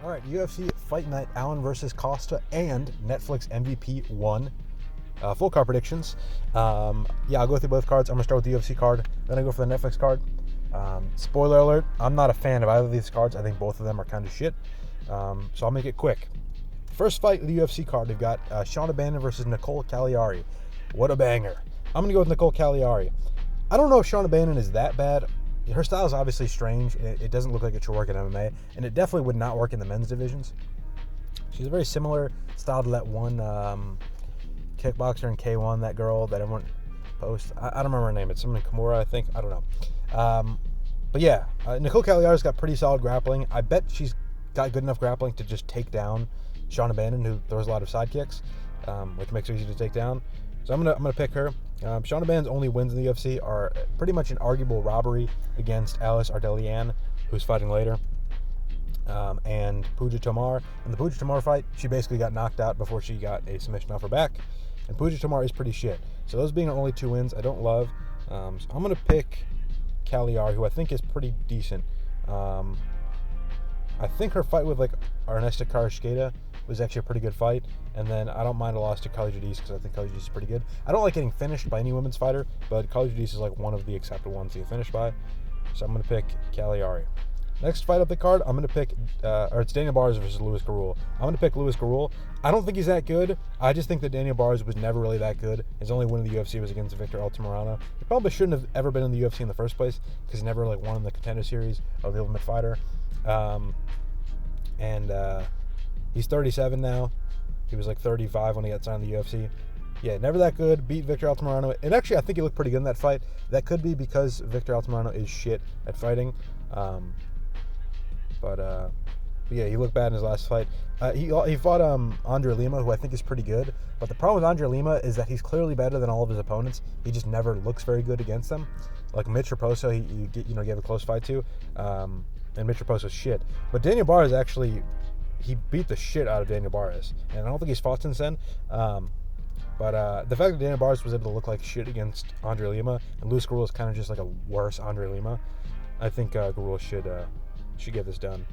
All right, UFC Fight Night, Allen versus Costa, and Netflix MVP 1. Full card predictions. I'll go through both cards. I'm going to start with the UFC card, then I go for the Netflix card. Spoiler alert, I'm not a fan of either of these cards. I think both of them are kind of shit. So I'll make it quick. First fight of the UFC card, we've got Shauna Bannon versus Nicole Cagliari. What a banger. I'm going to go with Nicole Cagliari. I don't know if Shauna Bannon is that bad. Her style is obviously strange. It doesn't look like it should work in MMA, and it definitely would not work in the men's divisions. She's a very similar style to that one kickboxer in K1, that girl that everyone posts. I don't remember her name. It's someone Kimura, I think. I don't know. Nicole Cagliari's got pretty solid grappling. I bet she's got good enough grappling to just take down Shauna Bannon, who throws a lot of side kicks, which makes her easy to take down. So I'm gonna pick her. Shauna Bannon's only wins in the UFC are pretty much an arguable robbery against Alice Ardelian, who's fighting later, and Pooja Tomar. In the Pooja Tomar fight, she basically got knocked out before she got a submission off her back, and Pooja Tomar is pretty shit. So those being her only two wins, I don't love. So I'm gonna pick Cagliari, who I think is pretty decent. I think her fight with Ernesto Carrasqueta was actually a pretty good fight, and then I don't mind a loss to Carly Judice because I think Carly Judice is pretty good. I don't like getting finished by any women's fighter, but Carly Judice is one of the acceptable ones to get finished by, so I'm going to pick Cagliari. Next fight up the card, I'm going to pick, it's Daniel Barros versus Louis Garul. I'm going to pick Louis Garul. I don't think he's that good. I just think that Daniel Barros was never really that good. His only win in the UFC was against Victor Altamirano. He probably shouldn't have ever been in the UFC in the first place because he never won in the Contender Series or the Ultimate Fighter. He's 37 now. He was 35 when he got signed to the UFC. Yeah, never that good. Beat Victor Altamirano. And actually, I think he looked pretty good in that fight. That could be because Victor Altamirano is shit at fighting. He looked bad in his last fight. He fought Andre Lima, who I think is pretty good. But the problem with Andre Lima is that he's clearly better than all of his opponents. He just never looks very good against them. Like Mitch Raposo, he gave a close fight to. And Mitch Raposo's shit. But Daniel Barros actually, he beat the shit out of Daniel Barros. And I don't think he's fought since then. The fact that Daniel Barros was able to look like shit against Andre Lima, and Louis Garul is kind of just like a worse Andre Lima, I think Garul should get this done.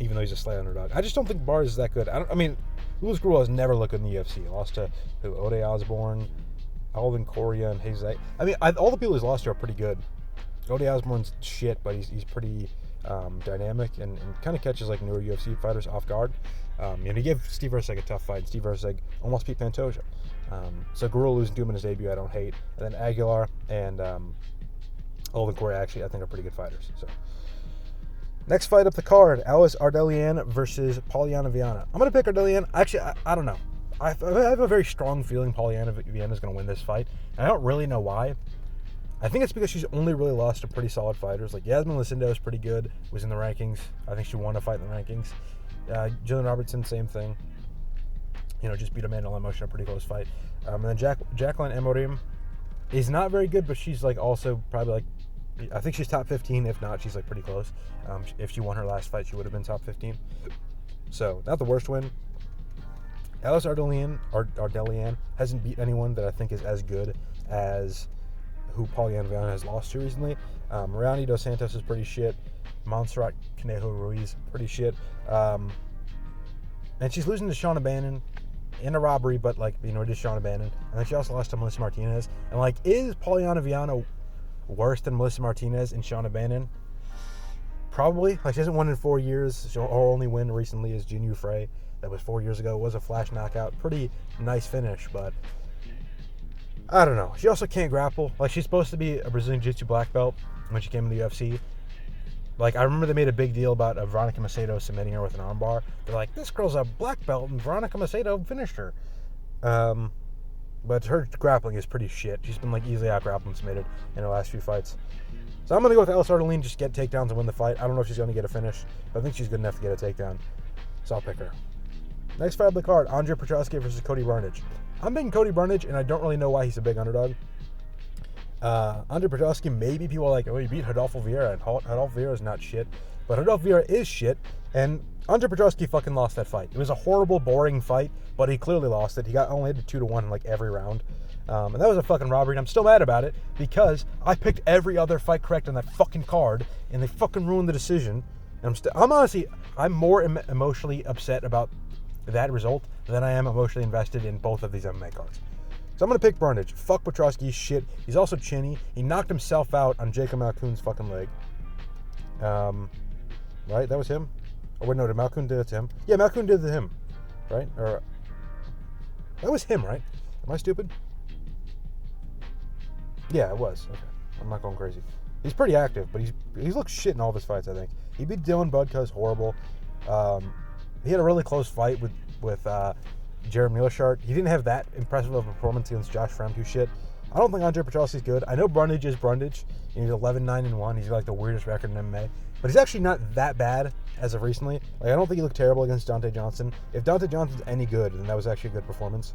Even though he's a slight underdog. I just don't think Barros is that good. Louis Garul has never looked good in the UFC. He lost to Ode Osborne, Alvin Correa, and Hayes. All the people he's lost to are pretty good. Ode Osborne's shit, but he's pretty dynamic and kind of catches newer UFC fighters off guard. He gave Steve Erceg a tough fight. Steve Erceg almost beat Pantoja. So Garul losing to him in his debut, I don't hate. And then Aguilar and Alvin Correa actually I think are pretty good fighters. So next fight up the card, Alice Ardelian versus Polyana Viana. I'm going to pick Ardelian. Actually, I don't know. I have a very strong feeling Polyana Viana is going to win this fight. And I don't really know why. I think it's because she's only really lost to pretty solid fighters. Yasmin Lucindo is pretty good, was in the rankings. I think she won a fight in the rankings. Jillian Robertson, same thing. Just beat Amanda Lemos in a pretty close fight. And then Jacqueline Amorim is not very good, but she's also probably I think she's top 15. If not, she's pretty close. If she won her last fight, she would have been top 15. So, not the worst win. Alice Ardelian hasn't beat anyone that I think is as good as who Polyana Viana has lost to recently. Mariani Dos Santos is pretty shit. Montserrat Conejo Ruiz, pretty shit. And she's losing to Shauna Bannon in a robbery, but it is Shauna Bannon. And then she also lost to Melissa Martinez. And is Polyana Viana worse than Melissa Martinez and Shauna Bannon? Probably. She hasn't won in 4 years. Her only win recently is Jin Yu Frey. That was 4 years ago. It was a flash knockout. Pretty nice finish, but I don't know. She also can't grapple. She's supposed to be a Brazilian Jiu-Jitsu black belt when she came to the UFC. I remember they made a big deal about Veronica Macedo submitting her with an armbar. They're like, this girl's a black belt, and Veronica Macedo finished her. But her grappling is pretty shit. She's been easily out-grappled and submitted in her last few fights. So I'm going to go with Alice Ardelian, just get takedowns and win the fight. I don't know if she's going to get a finish, but I think she's good enough to get a takedown. So I'll pick her. Next fight of the card, Andre Petroski versus Cody Burnage. I'm picking Cody Burnage, and I don't really know why he's a big underdog. Andre Petroski, maybe people are he beat Rodolfo Vieira, and Rodolfo Vieira is not shit. But Rodolfo Vieira is shit, and Andre Petroski fucking lost that fight. It was a horrible, boring fight, but he clearly lost it. He got only 2-1 in every round. And that was a fucking robbery, and I'm still mad about it because I picked every other fight correct on that fucking card, and they fucking ruined the decision And I'm more emotionally upset about that result than I am emotionally invested in both of these MMA cards. So I'm going to pick Brundage. Fuck Petrosky's shit. He's also chinny. He knocked himself out on Jacob Malkoun's fucking leg. Right? That was him? Or wait, no, did Malkoun do it to him? Yeah, Malkoun did it to him. Right? Or that was him, right? Am I stupid? Yeah, it was. Okay. I'm not going crazy. He's pretty active, but he's looked shit in all of his fights, I think. He beat Dylan Budka, horrible. He had a really close fight with Jared Meerschaert. He didn't have that impressive of a performance against Josh Fremd, who's shit. I don't think Andre Petrosky's good. I know Brundage is Brundage. He's 11-9-1. He's got like the weirdest record in MMA. But he's actually not that bad as of recently. Like, I don't think he looked terrible against Deontay Johnson. If Deontay Johnson's any good, then that was actually a good performance.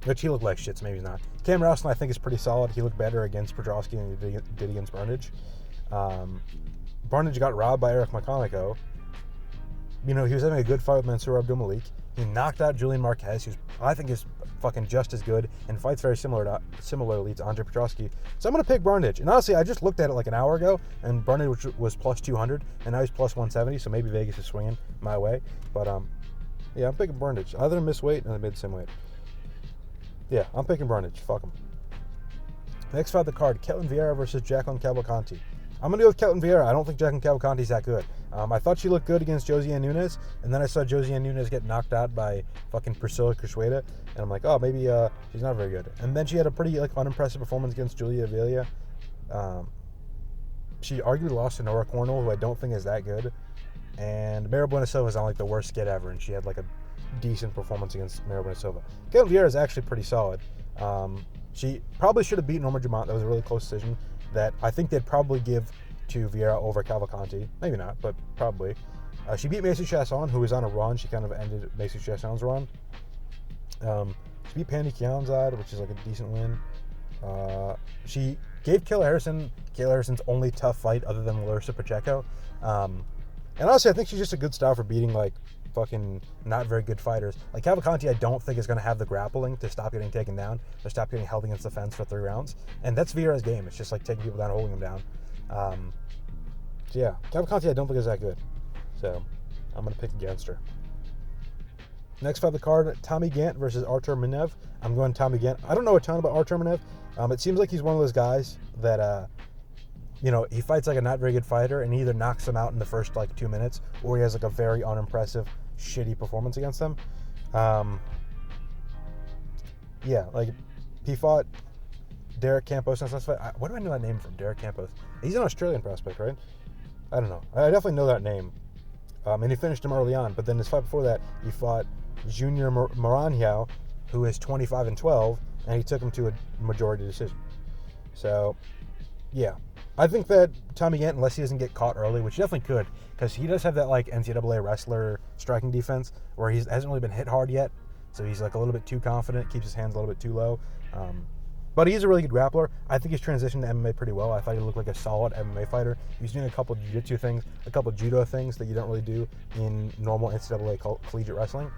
Which he looked like shit, so maybe he's not. Cam Rowson, I think, is pretty solid. He looked better against Petrosky than he did against Brundage. Brundage got robbed by Eric McConaughey. You know, he was having a good fight with Mansour Abdulmalik. He knocked out Julian Marquez, who's, I think, is fucking just as good and fights very similarly to Andre Petrosky. So I'm going to pick Brundage. And honestly, I just looked at it like an hour ago, and Brundage was plus 200, and now he's plus 170, so maybe Vegas is swinging my way. But, yeah, I'm picking Brundage. Other than miss weight and the mid-sim weight. Yeah, I'm picking Brundage. Fuck him. Next fight, the card, Ketlen Vieira versus Jacqueline Cavalcanti. I'm going to go with Ketlen Vieira. I don't think Jacqueline Cavalcanti's that good. I thought she looked good against Josiane Nunes, and then I saw Josiane Nunes get knocked out by fucking Priscilla Cruzueda, and I'm like, oh, maybe she's not very good. And then she had a pretty unimpressive performance against Julia Avila. She arguably lost to Nora Cornwell, who I don't think is that good. And Mara Bueno Silva is on like the worst skid ever, and she had like a decent performance against Mara Bueno Silva. Ketlen Vieira is actually pretty solid. She probably should have beaten Norma Dumont. That was a really close decision that I think they'd probably give to Vieira over Cavalcanti. Maybe not, but probably. She beat Macy Chasson, who was on a run. She kind of ended Macy Chasson's run. She beat Pandy Kianzad, which is like a decent win. She gave Kayla Harrison's only tough fight other than Larissa Pacheco. And honestly, I think she's just a good style for beating like fucking not very good fighters. Like Cavalcanti, I don't think is going to have the grappling to stop getting taken down or stop getting held against the fence for 3 rounds. And that's Vieira's game. It's just like taking people down, holding them down. So yeah, Cavalcanti I don't think is that good. So I'm going to pick against her. Next fight of the card, Tommy Gant versus Artur Minev. I'm going Tommy Gant. I don't know a ton about Artur Minev. It seems like he's one of those guys that, he fights like a not very good fighter and he either knocks him out in the first like 2 minutes or he has like a very unimpressive, shitty performance against them. Yeah, like he fought Derek Campos in this fight. What do I know that name from? Derek Campos. He's an Australian prospect, right? I don't know. I definitely know that name. And he finished him early on, but then his fight before that, he fought Junior Moranhao, who is 25-12, and he took him to a majority decision. So, yeah. I think that Tommy Gant, unless he doesn't get caught early, which he definitely could, because he does have that like NCAA wrestler striking defense where he hasn't really been hit hard yet, so he's like a little bit too confident, keeps his hands a little bit too low. But he's a really good grappler. I think he's transitioned to MMA pretty well. I thought he looked like a solid MMA fighter. He was doing a couple of jiu-jitsu things, a couple of judo things that you don't really do in normal NCAA collegiate wrestling.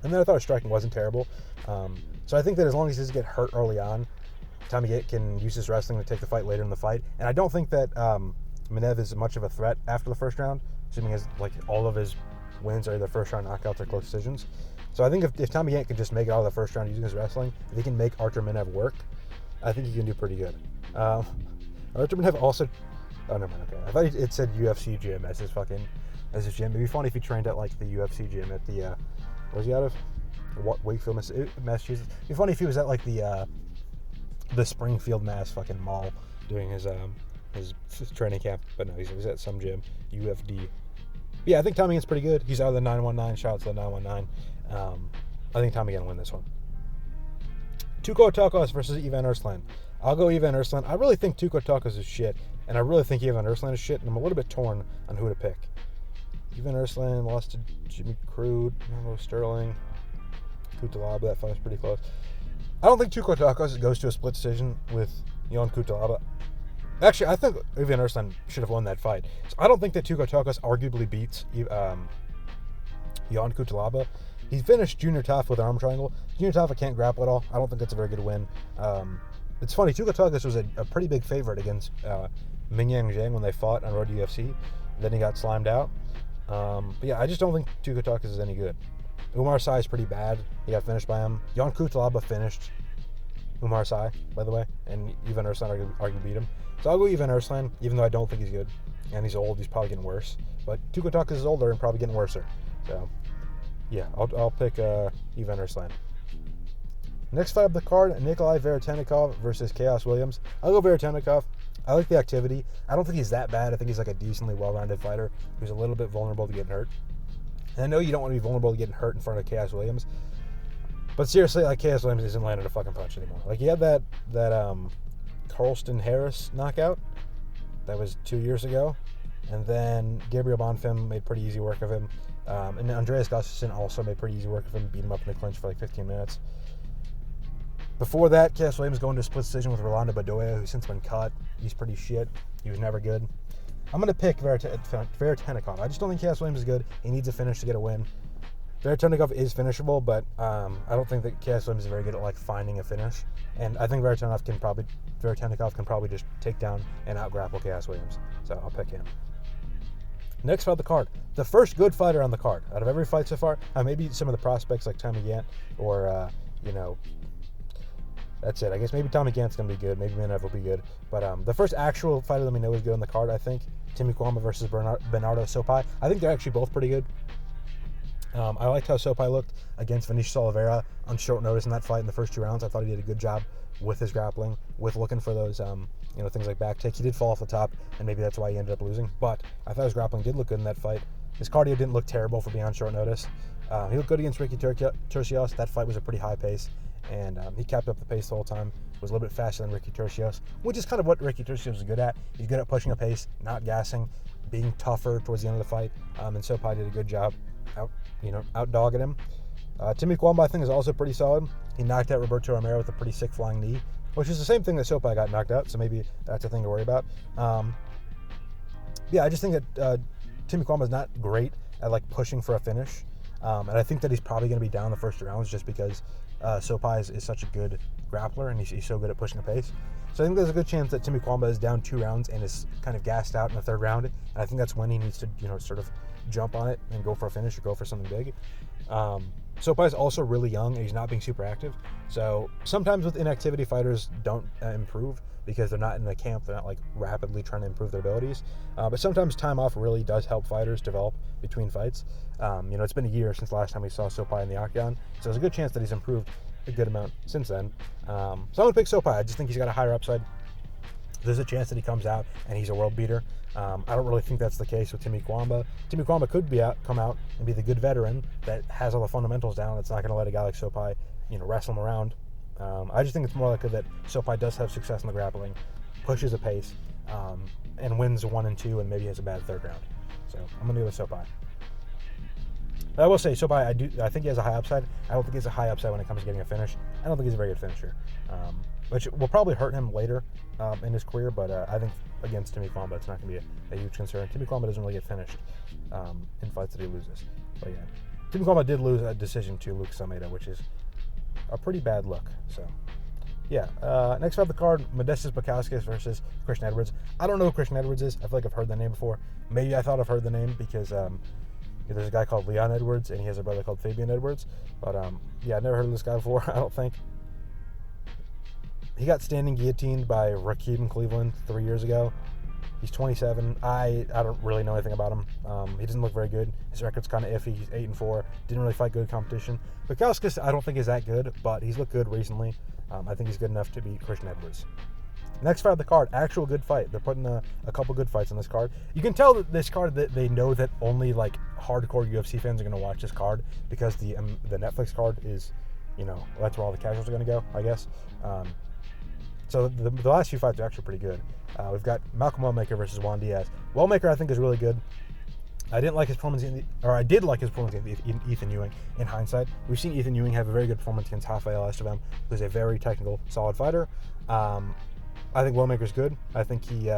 And then I thought his striking wasn't terrible. So I think that as long as he doesn't get hurt early on, Tommy Gant can use his wrestling to take the fight later in the fight. And I don't think that Minev is much of a threat after the first round, assuming like all of his wins are either first round knockouts or close decisions. So I think if Tommy Gant can just make it out of the first round using his wrestling, if he can make Artur Minev work, I think he can do pretty good. Artur Minev also... Oh, never mind, okay. I thought it said UFC gym as his gym. It'd be funny if he trained at like the UFC gym at the... where's he out of? Wakefield, Massachusetts. It'd be funny if he was at like the Springfield, Mass fucking mall doing his training camp. But no, he's at some gym. UFD. Yeah, I think Tommy Gant's pretty good. He's out of the 919. Shout out to the 919. I think Tommy Gant will win this one. Tuco Takos versus Ivan Erslan. I'll go Ivan Erslan. I really think Tuco Takos is shit, and I really think Ivan Erslan is shit, and I'm a little bit torn on who to pick. Ivan Erslan lost to Jimmy Crude, Memo Sterling, Kutalaba. That fight was pretty close. I don't think Tuco Takos goes to a split decision with Jan Kutalaba. Actually, I think Ivan Erslan should have won that fight. So I don't think that Tuco Takos arguably beats Jan Kutalaba. He finished Junior Tafa with an arm triangle. Junior Tafa can't grapple at all. I don't think that's a very good win. It's funny, Tuco Takos was a pretty big favorite against Mingyang Zhang when they fought on Road to UFC. Then he got slimed out. But yeah, I just don't think Tukhotokis is any good. Umar Sy is pretty bad. He got finished by him. Jan Kutalaba finished Umar Sy, by the way, and Ivan Erslan arguably beat him. So I'll go Ivan Erslan, even though I don't think he's good. And he's old, he's probably getting worse. But Tukhotokis is older and probably getting worser. So, yeah, I'll pick Ivan Erslan. Next fight of the card, Nikolai Veretennikov versus Chaos Williams. I'll go Veretennikov. I like the activity. I don't think he's that bad. I think he's like a decently well-rounded fighter who's a little bit vulnerable to getting hurt. And I know you don't want to be vulnerable to getting hurt in front of Chaos Williams. But seriously, like, Chaos Williams isn't landing a fucking punch anymore. Like, he had that Carlston Harris knockout. That was 2 years ago. And then Gabriel Bonfim made pretty easy work of him. And Andreas Gustafsson also made pretty easy work of him, beat him up in the clinch for like 15 minutes. Before that, Chaos Williams going to a split decision with Rolando Bedoya, who's since been cut. He's pretty shit. He was never good. I'm going to pick Veretennikov. I just don't think Chaos Williams is good. He needs a finish to get a win. Veretennikov is finishable, but I don't think that Chaos Williams is very good at like finding a finish. And I think Veretennikov can probably just take down and out-grapple Chaos Williams. So I'll pick him. Next fight of the card. The first good fighter on the card. Out of every fight so far, maybe some of the prospects like Tommy Gant or, that's it. I guess maybe Tommy Gant's going to be good. Maybe Minev will be good. But the first actual fighter that we know is good on the card, I think, Timmy Kwamba versus Bernardo Sopai. I think they're actually both pretty good. I liked how Sopai looked against Vinicius Oliveira on short notice in that fight in the first 2 rounds. I thought he did a good job with his grappling, with looking for those, things like back take. He did fall off the top, and maybe that's why he ended up losing. But I thought his grappling did look good in that fight. His cardio didn't look terrible for being on short notice. He looked good against Ricky Turcios. That fight was a pretty high pace, and he kept up the pace the whole time. Was a little bit faster than Ricky Turcios, which is kind of what Ricky Turcios is good at. He's good at pushing a pace, not gassing, being tougher towards the end of the fight. And Sopai did a good job out-dogging him. Timmy Kwamba, I think, is also pretty solid. He knocked out Roberto Romero with a pretty sick flying knee, which is the same thing that Sopai got knocked out, so maybe that's a thing to worry about. I just think that Timmy Kwamba is not great at like pushing for a finish, and I think that he's probably going to be down the first 2 rounds just because Sopai is such a good grappler and he's so good at pushing a pace. So I think there's a good chance that Timmy Kwamba is down 2 rounds and is kind of gassed out in the 3rd round, and I think that's when he needs to sort of jump on it and go for a finish or go for something big. Sopai is also really young and he's not being super active. So sometimes with inactivity, fighters don't improve because they're not in the camp. They're not like rapidly trying to improve their abilities. But sometimes time off really does help fighters develop between fights. It's been a year since last time we saw Sopai in the octagon. So there's a good chance that he's improved a good amount since then. So I'm going to pick Sopai. I just think he's got a higher upside. There's a chance that he comes out and he's a world beater. I don't really think that's the case with Timmy Kwamba. Timmy Kwamba could come out and be the good veteran that has all the fundamentals down. That's not going to let a guy like Sopai, wrestle him around. I just think it's more likely that Sopai does have success in the grappling, pushes a pace, and wins 1 and 2, and maybe has a bad 3rd round. So I'm going to go with Sopai. I will say, Sopai, I think he has a high upside. I don't think he has a high upside when it comes to getting a finish. I don't think he's a very good finisher, which will probably hurt him later in his career, but I think against Timmy Kwamba, it's not going to be a huge concern. Timmy Kwamba doesn't really get finished in fights that he loses. But yeah, Timmy Kwamba did lose a decision to Luke Sameda, which is a pretty bad look. So yeah, next fight of the card, Modestas Bukauskas versus Christian Edwards. I don't know who Christian Edwards is. I feel like I've heard the name before. Maybe I thought I've heard the name because there's a guy called Leon Edwards, and he has a brother called Fabian Edwards. But I've never heard of this guy before, I don't think. He got standing guillotined by Rakeem in Cleveland 3 years ago. He's 27. I don't really know anything about him. He doesn't look very good. His record's kind of iffy. He's 8-4. Didn't really fight good competition. Bukauskas, I don't think is that good, but he's looked good recently. I think he's good enough to beat Christian Edwards. Next fight of the card, actual good fight. They're putting a couple good fights on this card. You can tell that this card that they know that only like hardcore UFC fans are going to watch this card because the Netflix card is, that's where all the casuals are going to go, I guess. So the last few fights are actually pretty good. We've got Malcolm Wellmaker versus Juan Diaz. Wellmaker, I think, is really good. I did like his performance in Ethan Ewing in hindsight. We've seen Ethan Ewing have a very good performance against Rafael Estevam, who's a very technical, solid fighter. I think Wellmaker's good. I think he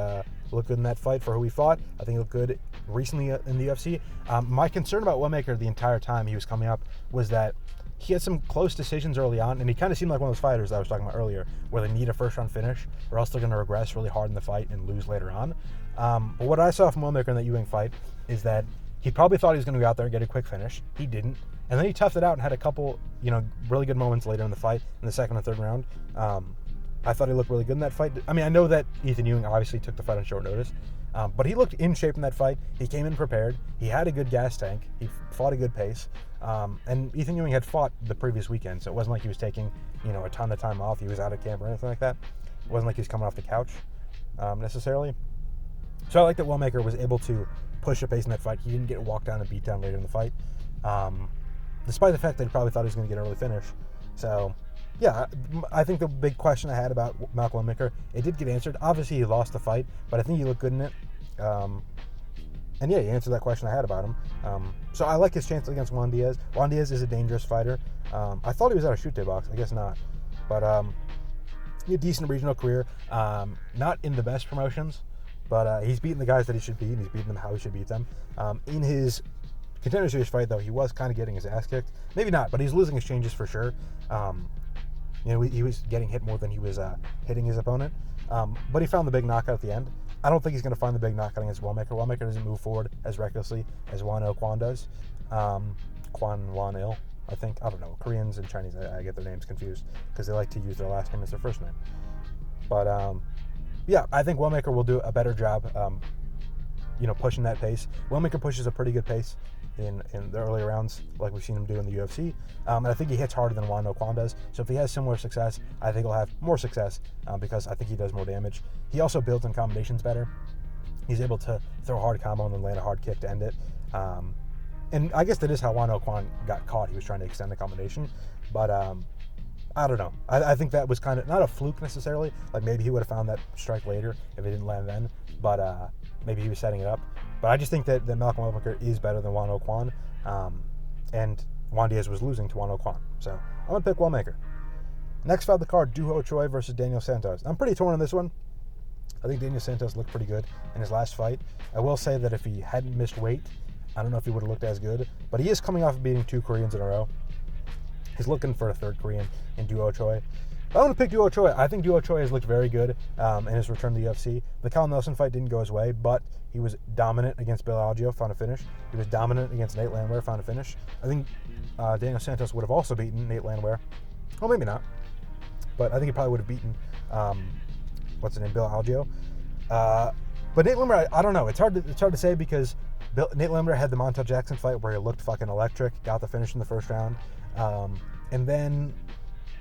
looked good in that fight for who he fought. I think he looked good recently in the UFC. My concern about Wellmaker the entire time he was coming up was that he had some close decisions early on, and he kind of seemed like one of those fighters that I was talking about earlier, where they need a first-round finish, or else they're going to regress really hard in the fight and lose later on. But what I saw from Wilmaker in that Ewing fight is that he probably thought he was going to go out there and get a quick finish. He didn't. And then he toughed it out and had a couple, really good moments later in the fight, in the second and third round. I thought he looked really good in that fight. I mean, I know that Ethan Ewing obviously took the fight on short notice, but he looked in shape in that fight. He came in prepared. He had a good gas tank. He fought a good pace. And Ethan Ewing had fought the previous weekend, so it wasn't like he was taking, a ton of time off. He was out of camp or anything like that. It wasn't like he was coming off the couch necessarily. So I like that Wilmaker was able to push a pace in that fight. He didn't get walked down and beat down later in the fight, despite the fact that he probably thought he was going to get an early finish. So, yeah, I think the big question I had about Malcolm Wilmaker, it did get answered. Obviously, he lost the fight, but I think he looked good in it. And yeah, he answered that question I had about him. So I like his chances against Juan Diaz. Juan Diaz is a dangerous fighter. I thought he was out of shoot day box. I guess not. But he had a decent regional career. Not in the best promotions, but he's beaten the guys that he should beat, and he's beaten them how he should beat them. In his Contender Series fight, though, he was kind of getting his ass kicked. Maybe not, but he's losing exchanges for sure. He was getting hit more than he was hitting his opponent. But he found the big knockout at the end. I don't think he's going to find the big knockout against Wilmaker. Wilmaker doesn't move forward as recklessly as Kwan does. Kwan Il, I think. I don't know. Koreans and Chinese, I get their names confused because they like to use their last name as their first name. But, yeah, I think Wilmaker will do a better job, pushing that pace. Wilmaker pushes a pretty good pace in the early rounds, like we've seen him do in the UFC. And I think he hits harder than Kwan does. So if he has similar success, I think he'll have more success because I think he does more damage. He also builds in combinations better. He's able to throw a hard combo and then land a hard kick to end it. And I guess that is how Kwan got caught. He was trying to extend the combination. But I don't know. I think that was kind of not a fluke necessarily. Like maybe he would have found that strike later if it didn't land then. But maybe he was setting it up. But I just think that Malcolm Wilmaker is better than Kwan. And Juan Diaz was losing to Kwan. So I'm going to pick Wilmaker. Next fight of the card, Doo Ho Choi versus Daniel Santos. I'm pretty torn on this one. I think Daniel Santos looked pretty good in his last fight. I will say that if he hadn't missed weight, I don't know if he would have looked as good. But he is coming off of beating 2 Koreans in a row. He's looking for a third Korean in Doo Ho Choi. I want to pick Doo Ho Choi. I think Doo Ho Choi has looked very good in his return to the UFC. The Kyle Nelson fight didn't go his way, but he was dominant against Bill Algeo, found a finish. He was dominant against Nate Landwehr, found a finish. I think Daniel Santos would have also beaten Nate Landwehr. Well, maybe not. But I think he probably would have beaten, Bill Algeo. But Nate Landwehr, I don't know. It's hard to say because Nate Landwehr had the Montel Jackson fight where he looked fucking electric, got the finish in the first round. And then,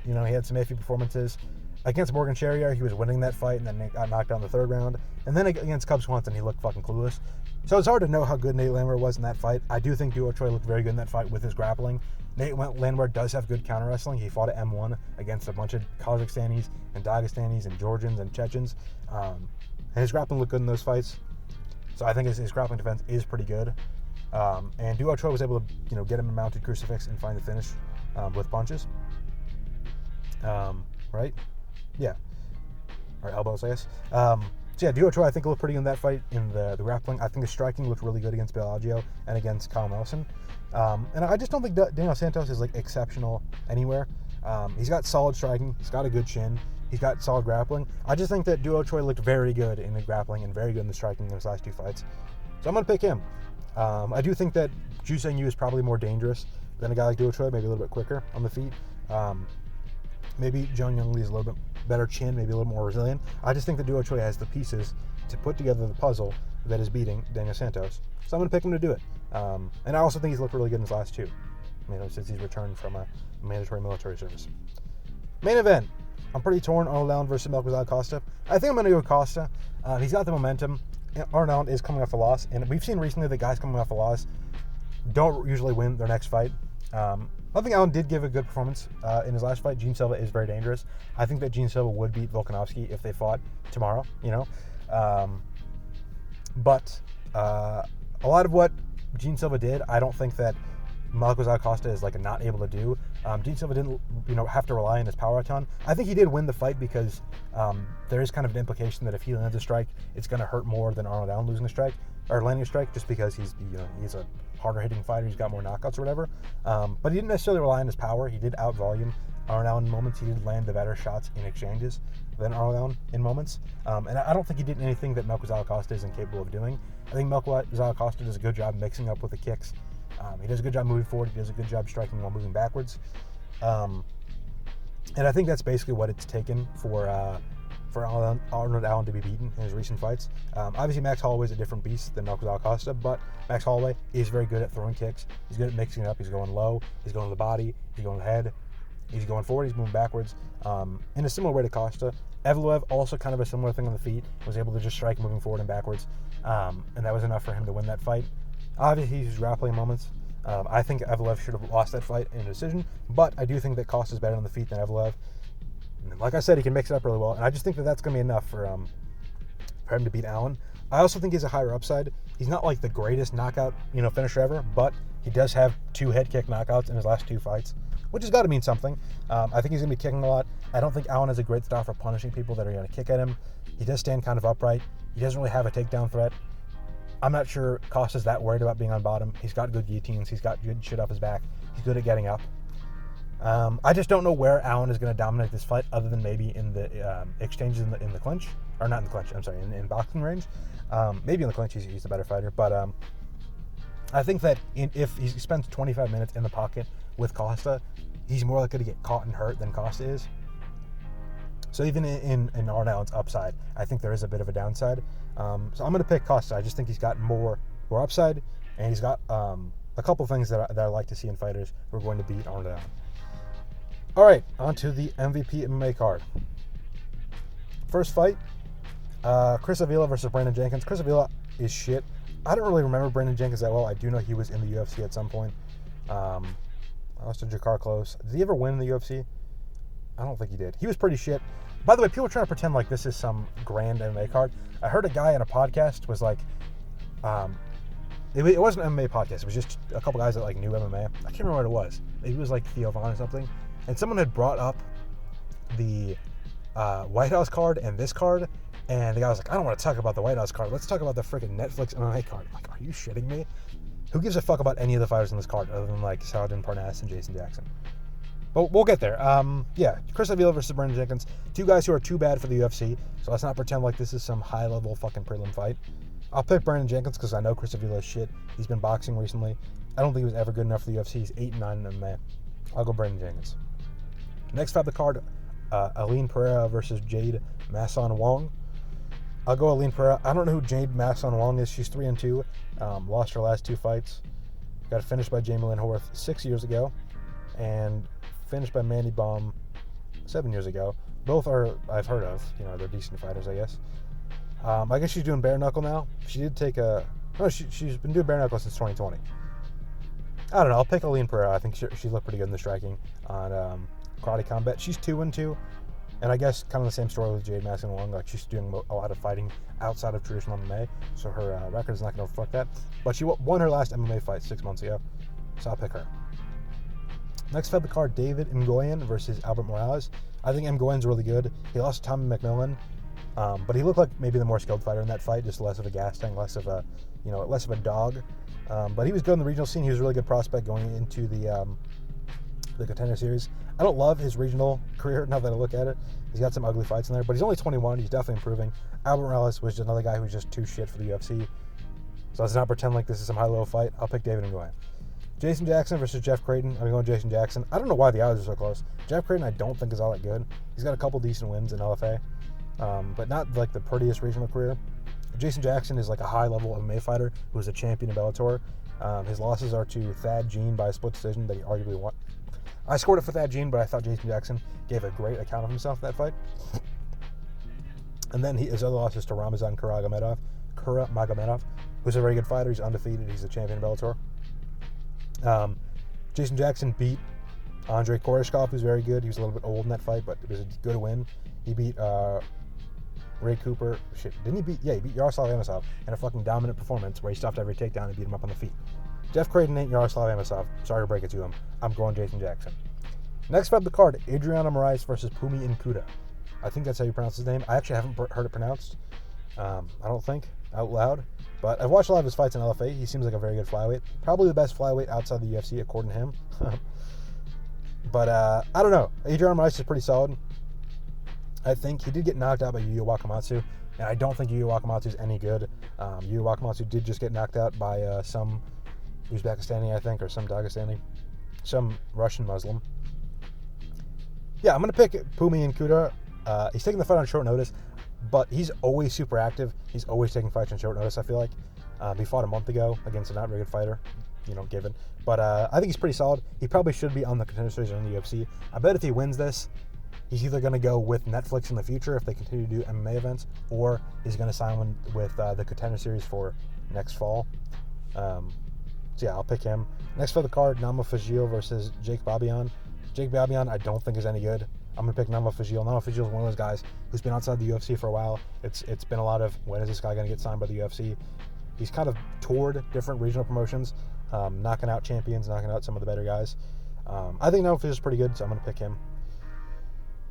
he had some iffy performances. Against Morgan Sherrier, he was winning that fight and then got knocked out in the third round. And then against Cub Swanson, he looked fucking clueless. So it's hard to know how good Nate Landwehr was in that fight. I do think Doo Ho Choi looked very good in that fight with his grappling. Nate Landwehr does have good counter wrestling. He fought at M1 against a bunch of Kazakhstanis and Dagestanis and Georgians and Chechens. And his grappling looked good in those fights. So I think his grappling defense is pretty good. And Doo Ho Choi was able to, get him a mounted crucifix and find the finish with punches. Right? Yeah. Or elbows, I guess. So yeah, Doo Ho Choi I think looked pretty good in that fight in the grappling. I think his striking looked really good against Bill Algeo and against Kyle Nelson. And I just don't think Daniel Santos is exceptional anywhere. He's got solid striking. He's got a good chin. He's got solid grappling. I just think that Doo Ho Choi looked very good in the grappling and very good in the striking in his last 2 fights. So I'm going to pick him. I do think that Ju Seung Yu is probably more dangerous than a guy like Doo Ho Choi, maybe a little bit quicker on the feet. Maybe Jung Young Lee is a little bit better chin, maybe a little more resilient. I just think that Doo Ho Choi has the pieces to put together the puzzle that is beating Daniel Santos. So I'm going to pick him to do it. And I also think he's looked really good in his last 2. Since he's returned from a mandatory military service. Main event. I'm pretty torn. Arnold versus Melquizael Costa. I think I'm going to go with Costa. He's got the momentum. Arnold is coming off a loss. And we've seen recently that guys coming off a loss don't usually win their next fight. I think Allen did give a good performance in his last fight. Gene Silva is very dangerous. I think that Gene Silva would beat Volkanovski if they fought tomorrow, But a lot of what Gene Silva did, I don't think that Melquizael Costa is not able to do. Gene Silva didn't, have to rely on his power a ton. I think he did win the fight because there is kind of an implication that if he lands a strike, it's going to hurt more than Arnold Allen losing a strike or landing a strike, just because he's a harder hitting fighter. He's got more knockouts or whatever. But he didn't necessarily rely on his power. He did out volume Arnold Allen in moments. He did land the better shots in exchanges than Arnold Allen in moments. And I don't think he did anything that Melquizael Costa isn't capable of doing. I think Melquizael Costa does a good job mixing up with the kicks. He does a good job moving forward. He does a good job striking while moving backwards. And I think that's basically what it's taken for Arnold Allen to be beaten in his recent fights. Obviously, Max Holloway is a different beast than Melquizael Costa, but Max Holloway is very good at throwing kicks. He's good at mixing it up. He's going low. He's going to the body. He's going to the head. He's going forward. He's moving backwards. In a similar way to Costa. Evloev, also kind of a similar thing on the feet. Was able to just strike moving forward and backwards. And that was enough for him to win that fight. Obviously, he's grappling moments. I think Evloev should have lost that fight in a decision, but I do think that Costa's better on the feet than Evloev. And like I said, he can mix it up really well, and I just think that that's going to be enough for him to beat Allen. I also think he's a higher upside. He's not like the greatest knockout, finisher ever, but he does have 2 head kick knockouts in his last 2 fights, which has got to mean something. I think he's going to be kicking a lot. I don't think Allen has a great style for punishing people that are going to kick at him. He does stand kind of upright. He doesn't really have a takedown threat. I'm not sure Costa's that worried about being on bottom. He's got good guillotines. He's got good shit off his back. He's good at getting up. I just don't know where Allen is going to dominate this fight other than maybe in the exchanges in the clinch. Or not in the clinch, I'm sorry, in boxing range. Maybe in the clinch he's the better fighter. But I think that if he spends 25 minutes in the pocket with Costa, he's more likely to get caught and hurt than Costa is. So even in Arnold Allen's upside, I think there is a bit of a downside. So I'm going to pick Costa. I just think he's got more upside, and he's got a couple things that I like to see in fighters who are going to beat Arnold Allen. All right, on to the MVP MMA card. First fight, Chris Avila versus Brandon Jenkins. Chris Avila is shit. I don't really remember Brandon Jenkins that well. I do know he was in the UFC at some point. I lost to Jakar Close. Did he ever win in the UFC? I don't think he did. He was pretty shit. By the way, people are trying to pretend like this is some grand MMA card. I heard a guy on a podcast was like, it wasn't an MMA podcast. It was just a couple guys that like knew MMA. I can't remember what it was. It was like Theo Von or something. And someone had brought up the White House card and this card. And the guy was like, I don't want to talk about the White House card. Let's talk about the freaking Netflix MMA card. I'm like, are you shitting me? Who gives a fuck about any of the fighters on this card other than like Saladin Parnasse and Jason Jackson? But we'll get there. Yeah, Chris Avila versus Brandon Jenkins. 2 guys who are too bad for the UFC. So let's not pretend like this is some high-level fucking prelim fight. I'll pick Brandon Jenkins because I know Chris Avila is shit. He's been boxing recently. I don't think he was ever good enough for the UFC. He's 8-9 in MMA. I'll go Brandon Jenkins. Next fight of the card, Aline Pereira versus Jade Masson Wong. I'll go Aline Pereira. I don't know who Jade Masson Wong is. She's 3-2. Lost her last 2 fights. Got finished by Jamie Lynn Horvath 6 years ago. And finished by Mandy Baum 7 years ago. Both are, I've heard of. They're decent fighters, I guess. I guess she's doing bare knuckle now. She did take she's been doing bare knuckle since 2020. I don't know. I'll pick Aline Pereira. I think she looked pretty good in the striking on Karate Combat. She's 2-2. And I guess kind of the same story with Jade Masson Wong. Like, she's doing a lot of fighting outside of traditional MMA. So her record is not going to reflect that. But she won her last MMA fight 6 months ago. So I'll pick her. Next fight of the card, David Ngoyan versus Albert Morales. I think Ngoyan's really good. He lost to Tommy McMillan, but he looked like maybe the more skilled fighter in that fight, just less of a gas tank, less of a dog. But he was good in the regional scene. He was a really good prospect going into the Contender Series. I don't love his regional career now that I look at it. He's got some ugly fights in there, but he's only 21. He's definitely improving. Albert Morales was just another guy who was just too shit for the UFC. So let's not pretend like this is some high-level fight. I'll pick David Ngoyan. Jason Jackson versus Jeff Creighton. I'm going Jason Jackson. I don't know why the odds are so close. Jeff Creighton I don't think is all that good. He's got a couple decent wins in LFA, but not like the prettiest regional career. Jason Jackson is like a high-level MMA fighter who was a champion in Bellator. His losses are to Thad Jean by a split decision that he arguably won. I scored it for Thad Jean, but I thought Jason Jackson gave a great account of himself in that fight. And then his other losses to Ramazan Kurmagomedov, who's a very good fighter. He's undefeated. He's a champion in Bellator. Jason Jackson beat Andrei Koreshkov, who's very good. He was a little bit old in that fight, but it was a good win. He beat Ray Cooper. Didn't he beat? Yeah, he beat Yaroslav Amosov in a fucking dominant performance where he stopped every takedown and beat him up on the feet. Jeff Creighton ain't Yaroslav Amosov. Sorry to break it to him. I'm going Jason Jackson. Next fight of the card, Adriano Moraes versus Pumi Nkuda. I think that's how you pronounce his name. I actually haven't heard it pronounced. I don't think out loud. But I've watched a lot of his fights in LFA. He seems like a very good flyweight. Probably the best flyweight outside the UFC, according to him. But I don't know. Adrian Rice is pretty solid. I think he did get knocked out by Yuya Wakamatsu, and I don't think Yuya Wakamatsu is any good. Yuya Wakamatsu did just get knocked out by some Uzbekistani, I think, or some Dagestani, some Russian Muslim. Yeah, I'm going to pick Pumi and Kuda. He's taking the fight on short notice, but he's always super active. He's always taking fights on short notice, I feel like. He fought a month ago against a not very good fighter, given. But I think he's pretty solid. He probably should be on the contender series or in the UFC. I bet if he wins this, he's either going to go with Netflix in the future if they continue to do MMA events, or he's going to sign with the contender series for next fall. So yeah, I'll pick him. Next for the card, Namafujiu versus Jake Babian. Jake Babian, I don't think is any good. I'm going to pick Namafujiu. Namafujiu is one of those guys who's been outside the UFC for a while. It's been a lot of, when is this guy going to get signed by the UFC? He's kind of toured different regional promotions, knocking out champions, knocking out some of the better guys. I think Namafujiu is pretty good, so I'm going to pick him.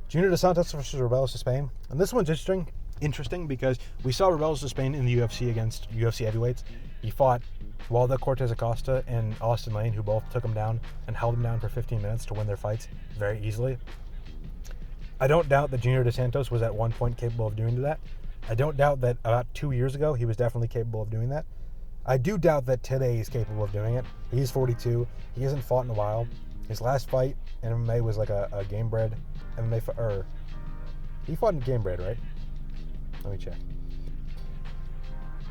Junior Dos Santos versus Rebeldes de Spain. And this one's interesting because we saw Rebeldes de Spain in the UFC against UFC heavyweights. He fought Waldo Cortez Acosta and Austin Lane, who both took him down and held him down for 15 minutes to win their fights very easily. I don't doubt that Junior Dos Santos was at one point capable of doing that. I don't doubt that about 2 years ago he was definitely capable of doing that. I do doubt that today he's capable of doing it. He's 42. He hasn't fought in a while. His last fight in MMA was like a game-bred MMA fight, or he fought in game-bred, right? Let me check.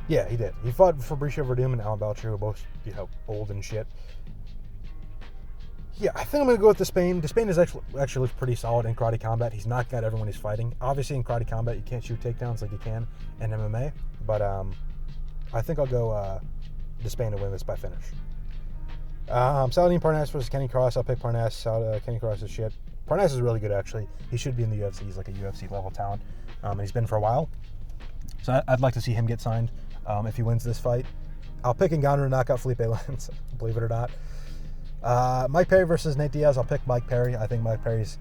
Yeah, he did. He fought Fabricio Verdum and Alan Belcher, who are both, old and shit. Yeah, I think I'm going to go with Despain. Despain is actually looks pretty solid in karate combat. He's knocking out everyone he's fighting. Obviously, in karate combat, you can't shoot takedowns like you can in MMA, but I think I'll go Despain to win this by finish. Saladin Parnasse versus Kenny Cross. I'll pick Parnasse. Kenny Cross is shit. Parnasse is really good, actually. He should be in the UFC. He's like a UFC-level talent, and he's been for a while. So I'd like to see him get signed if he wins this fight. I'll pick Ngannou to knock out Felipe Lins, believe it or not. Mike Perry versus Nate Diaz. I'll pick Mike Perry. I think Mike Perry's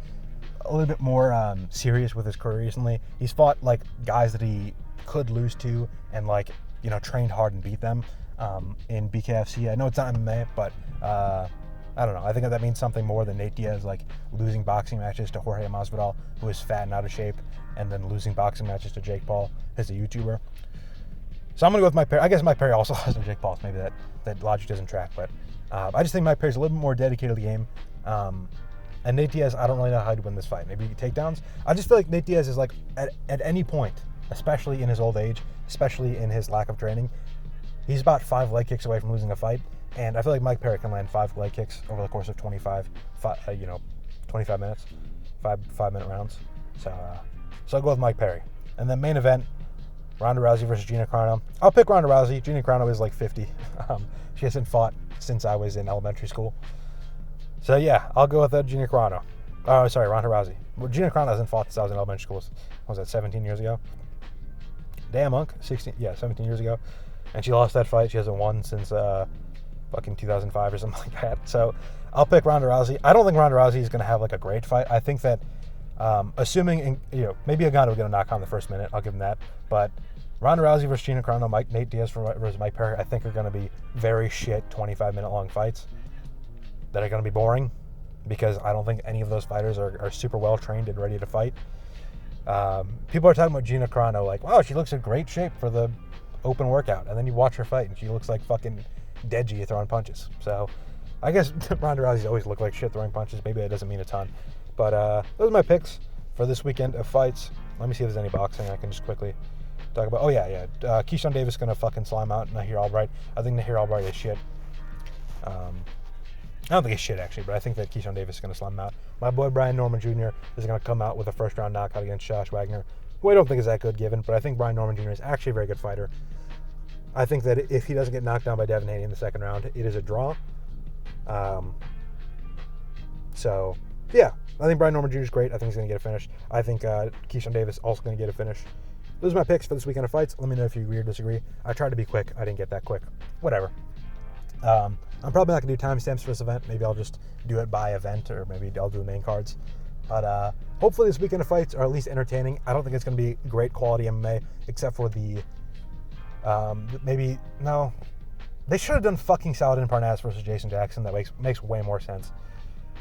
a little bit more serious with his career recently. He's fought like guys that he could lose to and trained hard and beat them in BKFC. I know it's not MMA, but I don't know. I think that means something more than Nate Diaz losing boxing matches to Jorge Masvidal, who is fat and out of shape, and then losing boxing matches to Jake Paul, who's a YouTuber. So I'm going to go with Mike Perry. I guess Mike Perry also has to Jake Paul, so maybe that logic doesn't track, but I just think Mike Perry's a little bit more dedicated to the game. And Nate Diaz, I don't really know how to win this fight. Maybe takedowns. I just feel like Nate Diaz is at any point, especially in his old age, especially in his lack of training, he's about 5 leg kicks away from losing a fight. And I feel like Mike Perry can land 5 leg kicks over the course of 25 minutes, 5-minute rounds. So I'll go with Mike Perry. And then main event, Ronda Rousey versus Gina Carano. I'll pick Ronda Rousey. Gina Carano is 50. She hasn't fought since I was in elementary school. So yeah, I'll go with Gina Carano. Oh, sorry, Ronda Rousey. Well, Gina Carano hasn't fought since I was in elementary school. What was that, 17 years ago? Damn, Monk. 17 years ago. And she lost that fight. She hasn't won since fucking 2005 or something like that. So I'll pick Ronda Rousey. I don't think Ronda Rousey is going to have a great fight. I think that assuming, maybe Ngannou will get a knock on the first minute. I'll give him that. But Ronda Rousey versus Gina Carano, Nate Diaz versus Mike Perry, I think are going to be very shit 25-minute long fights that are going to be boring because I don't think any of those fighters are super well trained and ready to fight. People are talking about Gina Carano wow, she looks in great shape for the open workout. And then you watch her fight and she looks like fucking Deji throwing punches. So I guess Ronda Rousey's always looked like shit throwing punches. Maybe that doesn't mean a ton. But those are my picks for this weekend of fights. Let me see if there's any boxing I can just quickly talk about. Oh, yeah. Keyshawn Davis going to fucking slime out Nahir Albright. I think Nahir Albright is shit. I don't think he's shit, actually, but I think that Keyshawn Davis is going to slime him out. My boy Brian Norman Jr. is going to come out with a first-round knockout against Josh Wagner, who I don't think is that good given, but I think Brian Norman Jr. is actually a very good fighter. I think that if he doesn't get knocked down by Devin Haney in the second round, it is a draw. So, yeah, I think Brian Norman Jr. is great. I think he's going to get a finish. I think Keyshawn Davis also going to get a finish. Those are my picks for this weekend of fights. Let me know if you agree or disagree. I tried to be quick. I didn't get that quick. Whatever. I'm probably not going to do timestamps for this event. Maybe I'll just do it by event, or maybe I'll do the main cards. But hopefully this weekend of fights are at least entertaining. I don't think it's going to be great quality MMA, except for the they should have done fucking Saladin Parnasse versus Jason Jackson. That makes way more sense.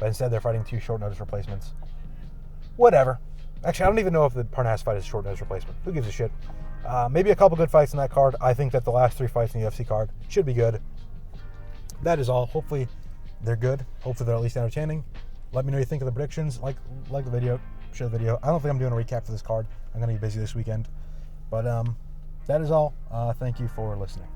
but instead they're fighting 2 short notice replacements. Whatever. Actually, I don't even know if the Parnas fight is a short notice replacement. Who gives a shit? Maybe a couple good fights in that card. I think that the last 3 fights in the UFC card should be good. That is all. Hopefully they're good. Hopefully they're at least entertaining. Let me know what you think of the predictions. Like the video, share the video. I don't think I'm doing a recap for this card. I'm going to be busy this weekend. But that is all. Thank you for listening.